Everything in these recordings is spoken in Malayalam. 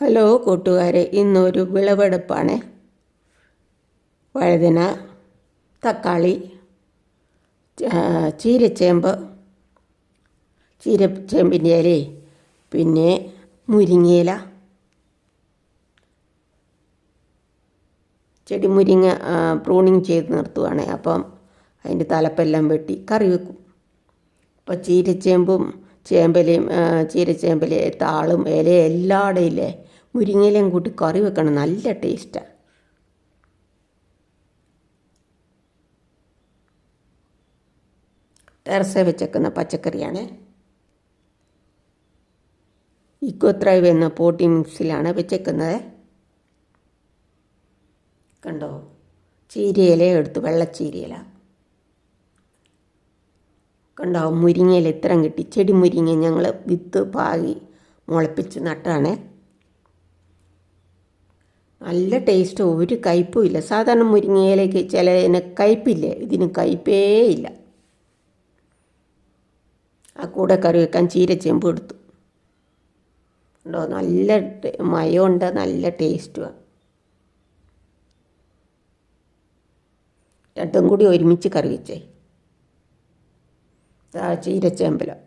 ഹലോ കൂട്ടുകാരെ, ഇന്നൊരു വിളവെടുപ്പാണ്. വഴുതന, തക്കാളി, ചീരച്ചേമ്പ്, ചീരച്ചേമ്പിൻ്റെ ഇല, പിന്നെ മുരിങ്ങയില, ചെടി മുരിങ്ങ പ്രൂണിങ് ചെയ്ത് നിർത്തുവാണ്. അപ്പം അതിൻ്റെ തലപ്പെല്ലാം വെട്ടി കറി വെക്കും. അപ്പോൾ ചീരച്ചേമ്പും ചേമ്പലയും ചീരച്ചേമ്പല താളും ഇല എല്ലായിടെ ഇല്ലേ, മുരിങ്ങയിലയും കൂട്ടി കറി വെക്കണം, നല്ല ടേസ്റ്റാണ്. ടെറസിൽ വെച്ചേക്കുന്ന പച്ചക്കറിയാണ്. ഇക്കോത്രൈവ് എന്ന പോട്ടി മിക്സിലാണ് വെച്ചേക്കുന്നത്. കണ്ടോ, ചീരയില എടുത്തു, വെള്ളച്ചീരയില കണ്ടോ. മുരിങ്ങയില ഇത്രയും കിട്ടി. ചെടി മുരിങ്ങ ഞങ്ങൾ വിത്ത് പാകി മുളപ്പിച്ച് നട്ടാണ്. നല്ല ടേസ്റ്റ്, ഒരു കയ്പും ഇല്ല. സാധാരണ മുരിങ്ങയിലേക്ക് ചിലതിന് കയ്പില്ലേ, ഇതിന് കയ്പേ ഇല്ല. ആ കൂടെ കറി വെക്കാൻ ചീരച്ചേമ്പ് എടുത്തു. ഉണ്ടോ, നല്ല മയമുണ്ട്, നല്ല ടേസ്റ്റുമാണ്. രണ്ടും കൂടി ഒരുമിച്ച് കറി വെച്ചേ. ചീരച്ചേമ്പലം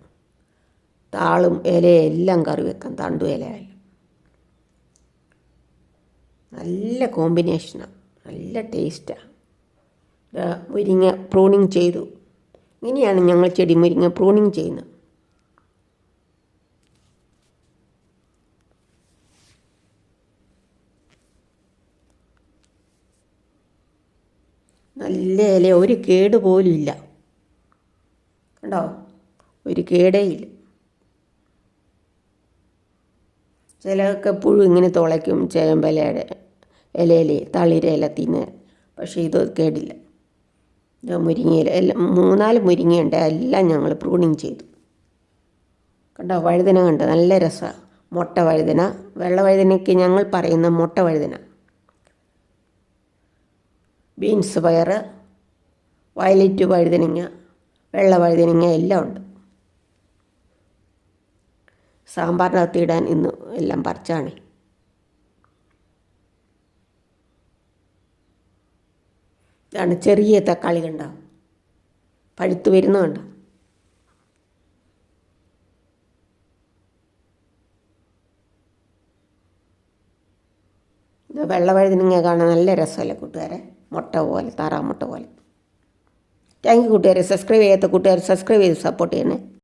താളും ഇലയെല്ലാം കറി വെക്കാം, തണ്ടു ഇലയെല്ലാം നല്ല കോമ്പിനേഷനാണ്, നല്ല ടേസ്റ്റാണ്. മുരിങ്ങ പ്രൂണിങ് ചെയ്തു. ഇങ്ങനെയാണ് ഞങ്ങൾ ചെടി മുരിങ്ങ പ്രൂണിങ് ചെയ്യുന്നത്. നല്ല ഇല, ഒരു കേട് പോലും ഇല്ല. കണ്ടോ, ഒരു കേടേ ഇല്ല. ചിലതൊക്കെ പുഴു ഇങ്ങനെ തുളയ്ക്കും, ചേമ്പലയുടെ ഇലയിൽ തളിര ഇല തിന്ന്. പക്ഷേ ഇത് കേടില്ല. മുരിങ്ങയില എല്ലാം 3-4 മുരിങ്ങയുണ്ട്, എല്ലാം ഞങ്ങൾ പ്രൂണിങ് ചെയ്തു. കണ്ടോ, വഴുതന കണ്ടോ, നല്ല രസമാണ്. മുട്ട വഴുതന, വെള്ള വഴുതനയ്ക്ക് ഞങ്ങൾ പറയുന്ന മുട്ട വഴുതന. ബീൻസ് പയർ, വയലറ്റ് വഴുതനങ്ങ, വെള്ള വഴുതനങ്ങ എല്ലാം ഉണ്ട്. സാമ്പാറിനകത്ത് ഇടാൻ ഇന്ന് എല്ലാം പറിച്ചാണ്. ഇതാണ് ചെറിയ തക്കാളി, കണ്ടോ, പഴുത്ത് വരുന്നുണ്ട്. ഇത് വെള്ള വഴുതനങ്ങ കാണാൻ നല്ല രസമല്ലേ കൂട്ടുകാരെ, മുട്ട പോലെ, താറാമുട്ട പോലെ. താങ്ക് യു കൂട്ടുകാരെ. സബ്സ്ക്രൈബ് ചെയ്യാത്ത കൂട്ടുകാർ സബ്സ്ക്രൈബ് ചെയ്ത് സപ്പോർട്ട് ചെയ്യണേ.